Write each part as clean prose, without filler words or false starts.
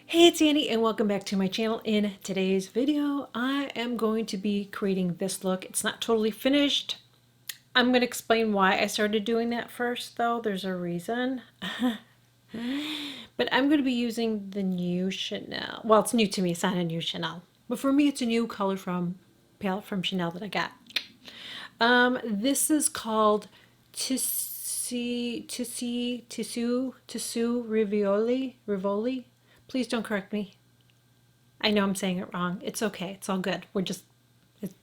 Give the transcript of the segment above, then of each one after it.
Hey, it's Annie and welcome back to my channel. In today's video, I am going to be creating this look. It's not totally finished. I'm going to explain why I started doing that first, though. There's a reason. But I'm going to be using the new Chanel. Well, it's new to me. It's not a new Chanel. But for me, it's a new color from palette from Chanel that I got. This is called Tissue Rivoli. Please don't correct me. I know I'm saying it wrong. It's okay. It's all good.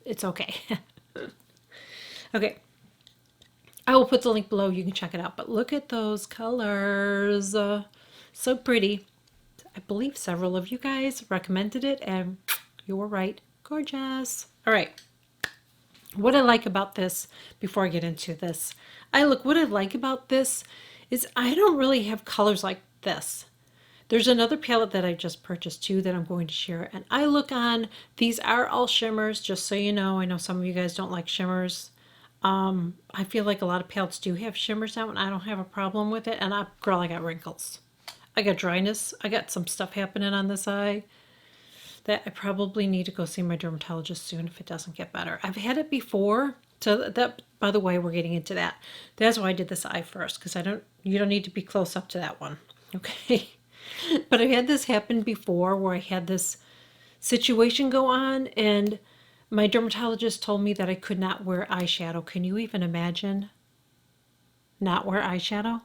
It's okay. Okay. I will put the link below. You can check it out. But look at those colors. So pretty. I believe several of you guys recommended it, and you were right. Gorgeous. All right. What I like about this, before I get into this, what I like about this is I don't really have colors like this. There's another palette that I just purchased too that I'm going to share, and I look on, these are all shimmers, just so you know. I know some of you guys don't like shimmers. I feel like a lot of palettes do have shimmers now, and I don't have a problem with it. And girl, I got wrinkles. I got dryness. I got some stuff happening on this eye that I probably need to go see my dermatologist soon if it doesn't get better. I've had it before. So that, by the way, we're getting into that. That's why I did this eye first, because you don't need to be close up to that one. Okay. But I've had this happen before where I had this situation go on, and my dermatologist told me that I could not wear eyeshadow. Can you even imagine not wear eyeshadow?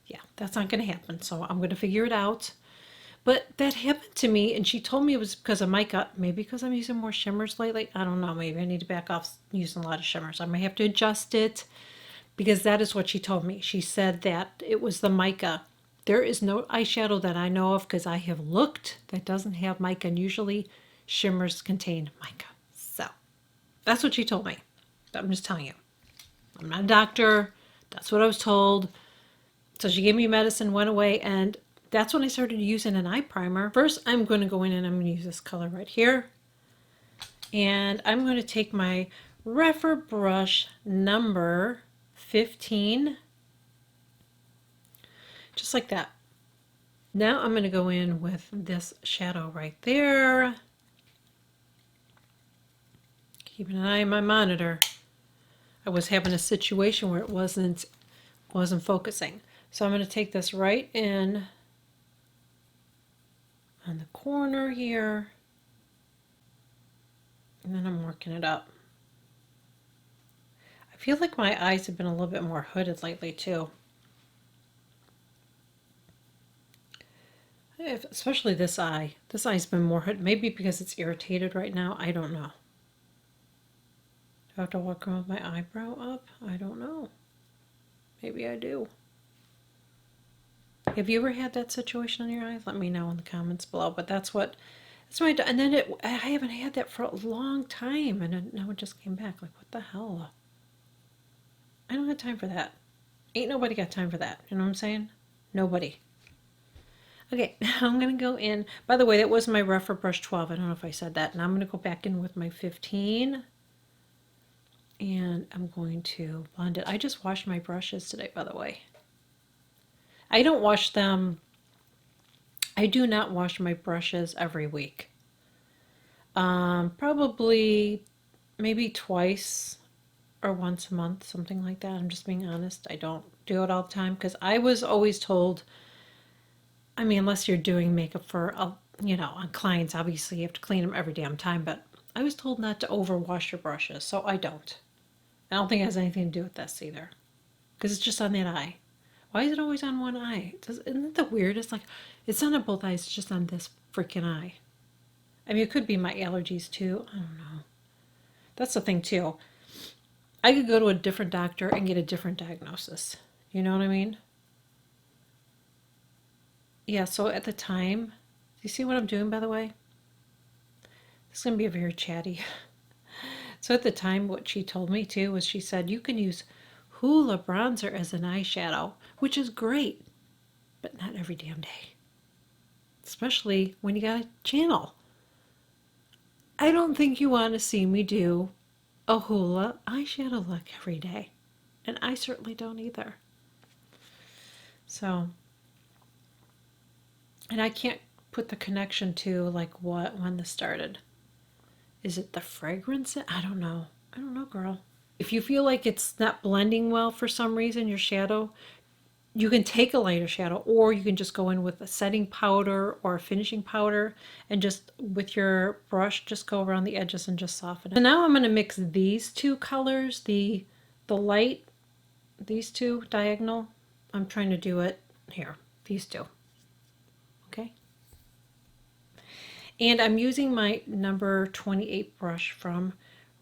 Yeah, that's not going to happen. So I'm going to figure it out. But that happened to me, and she told me it was because of mica. Maybe because I'm using more shimmers lately. I don't know. Maybe I need to back off using a lot of shimmers. I may have to adjust it, because that is what she told me. She said that it was the mica. There is no eyeshadow that I know of, because I have looked, that doesn't have mica, and usually shimmers contain mica. So that's what she told me. I'm just telling you. I'm not a doctor. That's what I was told. So she gave me medicine, went away, and that's when I started using an eye primer. First, I'm going to go in and I'm going to use this color right here. And I'm going to take my Refer brush number 15, just like that. Now I'm going to go in with this shadow right there. Keeping an eye on my monitor. I was having a situation where it wasn't focusing. So I'm going to take this right in on the corner here, and then I'm working it up. I feel like my eyes have been a little bit more hooded lately too. Especially this eye. This eye's been more hooded. Maybe because it's irritated right now. I don't know. Do I have to walk around with my eyebrow up? I don't know. Maybe I do. Have you ever had that situation on your eyes? Let me know in the comments below. But that's what and then I haven't had that for a long time, and now it just came back. Like, what the hell? I don't have time for that. Ain't nobody got time for that. You know what I'm saying? Nobody. Okay, now I'm going to go in. By the way, that was my Refer brush 12. I don't know if I said that. And I'm going to go back in with my 15. And I'm going to blend it. I just washed my brushes today, by the way. I don't wash them. I do not wash my brushes every week. Probably maybe twice or once a month, something like that. I'm just being honest. I don't do it all the time, because I was always told, I mean, unless you're doing makeup for, on clients, obviously you have to clean them every damn time, but I was told not to overwash your brushes, so I don't. I don't think it has anything to do with this either, because it's just on that eye. Why is it always on one eye? Isn't it the weirdest? Like, it's not on both eyes, it's just on this freaking eye. I mean, it could be my allergies too. I don't know. That's the thing too. I could go to a different doctor and get a different diagnosis. You know what I mean? Yeah, so at the time, do you see what I'm doing, by the way? This is going to be a very chatty. So at the time, what she told me too was, she said, you can use Hoola bronzer as an eyeshadow, which is great, but not every damn day. Especially when you got a channel. I don't think you want to see me do a Hoola eyeshadow look every day. And I certainly don't either. So, and I can't put the connection to like when this started. Is it the fragrance? I don't know. I don't know, girl. If you feel like it's not blending well for some reason, your shadow, you can take a lighter shadow, or you can just go in with a setting powder or a finishing powder and just with your brush just go around the edges and just soften it. So now I'm going to mix these two colors, the light, these two diagonal. I'm trying to do it here, these two. Okay. And I'm using my number 28 brush from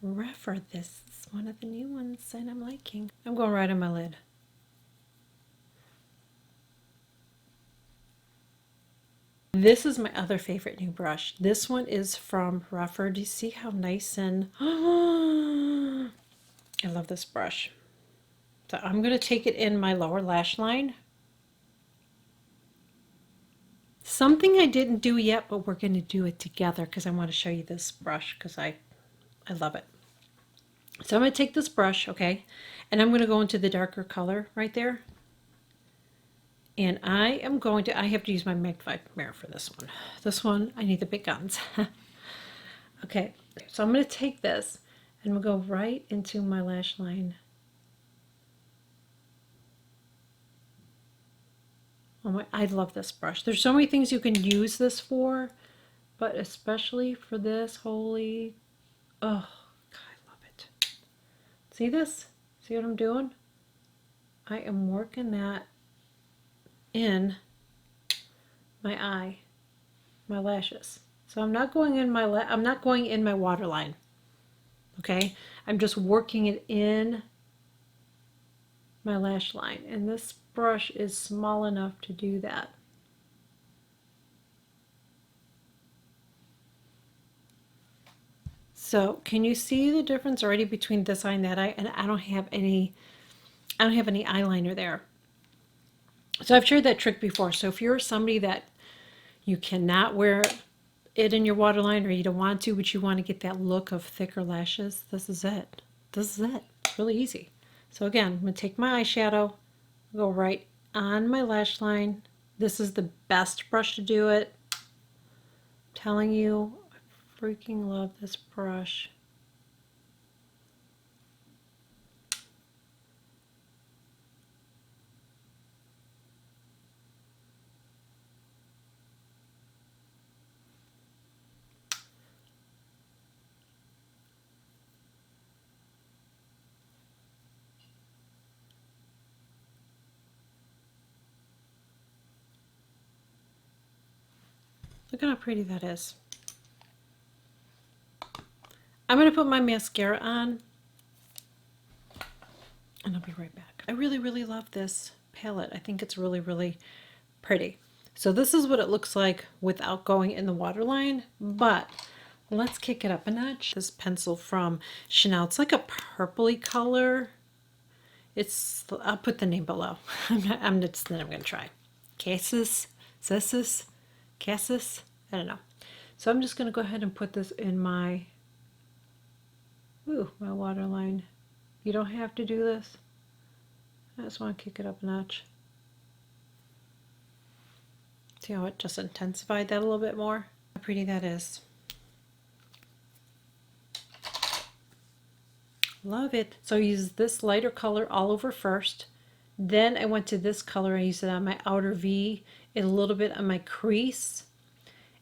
Refer. This is one of the new ones and I'm liking. I'm going right on my lid. This is my other favorite new brush. This one is from Refer. Do you see how nice and I love this brush. So I'm going to take it in my lower lash line. Something I didn't do yet, but we're going to do it together because I want to show you this brush because I love it. So I'm going to take this brush, okay, and I'm going to go into the darker color right there. And I am going to, I have to use my magnified mirror for this one. This one, I need the big guns. Okay, so I'm going to take this and we'll go right into my lash line. Oh my, I love this brush. There's so many things you can use this for, but especially for this, holy, oh, God, I love it. See this? See what I'm doing? I am working that in my eye, my lashes. So I'm not going in my I'm not going in my waterline. Okay? I'm just working it in my lash line, and this brush is small enough to do that. So can you see the difference already between this eye and that eye? And I don't have any eyeliner there. So I've shared that trick before. So if you're somebody that you cannot wear it in your waterline, or you don't want to, but you want to get that look of thicker lashes, this is it. This is it. It's really easy. So again, I'm going to take my eyeshadow, go right on my lash line. This is the best brush to do it. I'm telling you, I freaking love this brush. Look at how pretty that is. I'm going to put my mascara on and I'll be right back. I really, really love this palette. I think it's really, really pretty. So this is what it looks like without going in the waterline, but let's kick it up a notch. This pencil from Chanel, it's like a purpley color. It's, I'll put the name below. I'm going to try. Cassis, Cassis, I don't know. So I'm just going to go ahead and put this in my, my waterline. You don't have to do this. I just want to kick it up a notch. See how it just intensified that a little bit more? How pretty that is. Love it. So I used this lighter color all over first. Then I went to this color. I used it on my outer V and a little bit on my crease.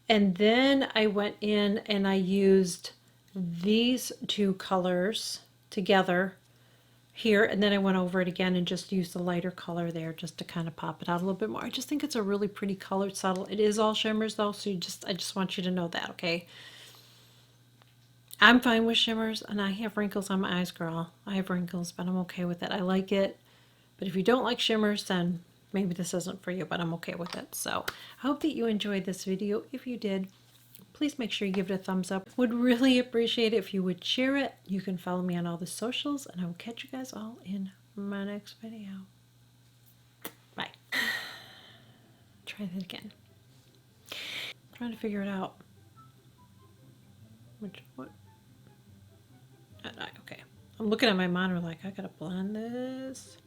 And then I went in and I used these two colors together here, and then I went over it again and just used the lighter color there just to kind of pop it out a little bit more. I just think it's a really pretty color. It's subtle. It is all shimmers though, so I just want you to know that, okay? I'm fine with shimmers, and I have wrinkles on my eyes, girl. I have wrinkles, but I'm okay with it. I like it. But if you don't like shimmers, then maybe this isn't for you, but I'm okay with it. So I hope that you enjoyed this video. If you did, please make sure you give it a thumbs up. Would really appreciate it if you would share it. You can follow me on all the socials, and I will catch you guys all in my next video. Bye. Try that again. I'm trying to figure it out. What? Okay. I'm looking at my monitor like, I gotta blend this.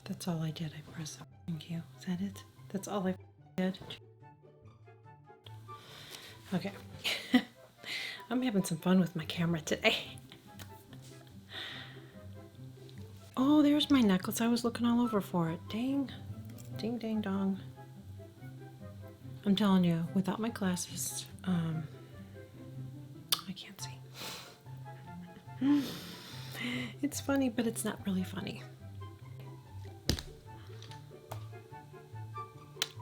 That's all I did. I pressed it. Thank you. Is that it? That's all I did. Okay. I'm having some fun with my camera today. Oh, there's my necklace. I was looking all over for it. Dang. Ding, dang, dong. I'm telling you, without my glasses, I can't see. It's funny, but it's not really funny.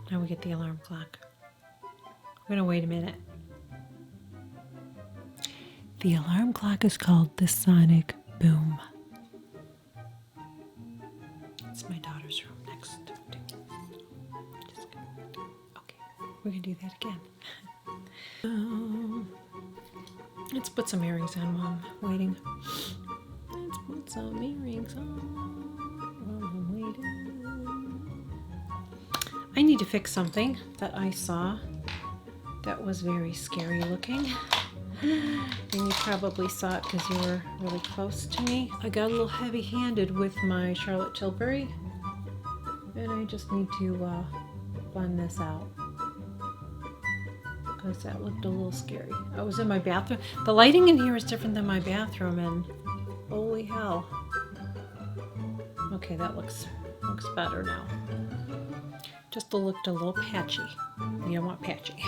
Now we get the alarm clock. We're gonna wait a minute. The alarm clock is called the sonic boom. It's my daughter's room next to me. Okay, we're gonna do that again. Let's put some earrings on while I'm waiting. Let's put some earrings on while I'm waiting. I need to fix something that I saw that was very scary looking. And you probably saw it because you were really close to me. I got a little heavy-handed with my Charlotte Tilbury, and I just need to blend this out because that looked a little scary. I was in my bathroom. The lighting in here is different than my bathroom, and holy hell. Okay, that looks better now. Just looked a little patchy. You don't want patchy.